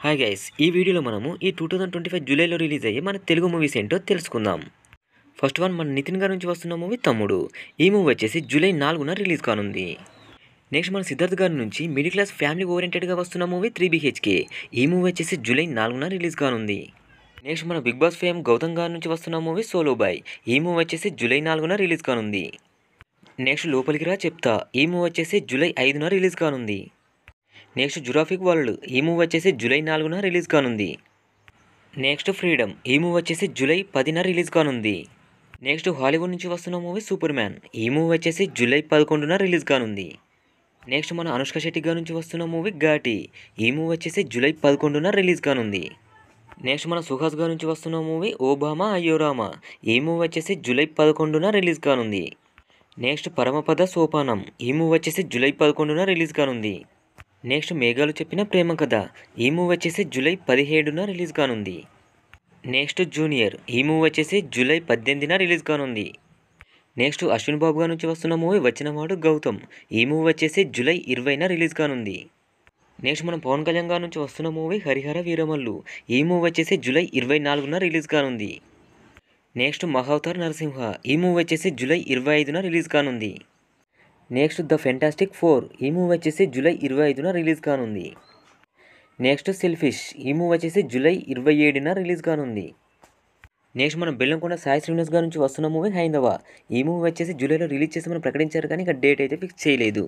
Hi guys, ఈ వీడియోలో మనము ఈ 2025 జూలైలో రిలీజ్ అయ్యే మన తెలుగు మూవీస్ ఏంటో తెలుసుకుందాం. ఫస్ట్ వన్ మన నితిన్ గారి నుంచి వస్తున్న మూవీ తమ్ముడు. ఈ మూవీ వచ్చేసి జూలై 4న రిలీజ్ కానుంది. నెక్స్ట్ మన సిద్ధార్థ్ గారి నుంచి మిడిల్ క్లాస్ ఫ్యామిలీ ఓరియంటెడ్గా వస్తున్న మూవీ 3BHK. ఈ మూవీ వచ్చేసి జూలై 4న రిలీజ్ కానుంది. నెక్స్ట్ మన బిగ్ బాస్ ఫేమ్ గౌతమ్ గారి నుంచి వస్తున్న మూవీ సోలో బాయ్. ఈ మూవీ వచ్చేసి జూలై 4న రిలీజ్ కానుంది. నెక్స్ట్ లోపలికి రా చెప్తా. ఈ మూవీ వచ్చేసి జూలై 5న రిలీజ్ కానుంది. Next Jurassic World. ఈ మూవీ వచ్చేసి జూలై 4న రిలీజ్ కానుంది. Next freedom. ఈ మూవీ వచ్చేసి జూలై 10న రిలీజ్ కానుంది. నెక్స్ట్ హాలీవుడ్ నుంచి వస్తున్న మూవీ సూపర్ మ్యాన్. ఈ మూవీ వచ్చేసి జూలై 11న రిలీజ్ కానుంది. నెక్స్ట్ మన అనుష్క శెట్టి గారి నుంచి వస్తున్న మూవీ ఘాటి. ఈ మూవీ వచ్చేసి జూలై 11న రిలీజ్ కానుంది. నెక్స్ట్ మన సుహాస్ గారి నుంచి వస్తున్న మూవీ ఓబామా అయ్యోరామా. ఈ మూవీ వచ్చేసి జూలై 11న రిలీజ్ కానుంది. నెక్స్ట్ పరమపద సోపానం. ఈ మూవీ వచ్చేసి జూలై 11న రిలీజ్ కానుంది. నెక్స్ట్ మేఘాలు చెప్పిన ప్రేమ కథ. ఈ మూవీ వచ్చేసి జూలై 17న రిలీజ్ కానుంది. Next junior. ఈ మూవీ వచ్చేసి జూలై 18న రిలీజ్ కానుంది. నెక్స్ట్ అశ్విన్ బాబు గారి నుంచి వస్తున్న మూవీ వచ్చినవాడు గౌతమ్. ఈ మూవీ వచ్చేసి జూలై 20న రిలీజ్ కానుంది. నెక్స్ట్ మనం పవన్ కళ్యాణ్ గారి నుంచి వస్తున్న మూవీ హరిహర వీరమల్లు. ఈ మూవీ వచ్చేసి జూలై 24న రిలీజ్ కానుంది. నెక్స్ట్ మహావతార్ నరసింహ. ఈ మూవీ వచ్చేసి జూలై 25న రిలీజ్ కానుంది. Next the fantastic 4. ఈ మూవీ వచ్చేసి జూలై 25న రిలీజ్ కానుంది. Next selfish. ఈ మూవీ వచ్చేసి జూలై 27న రిలీజ్ కానుంది. నెక్స్ట్ మనం బెల్లంకొండ సాయి శ్రీనివాస్ గారి నుంచి వస్తున్న మూవీ హైందవ. ఈ మూవీ వచ్చేసి జూలైలో రిలీజ్ చేసి మనం ప్రకటించారు, కానీ ఇంకా డేట్ అయితే ఫిక్స్ చేయలేదు.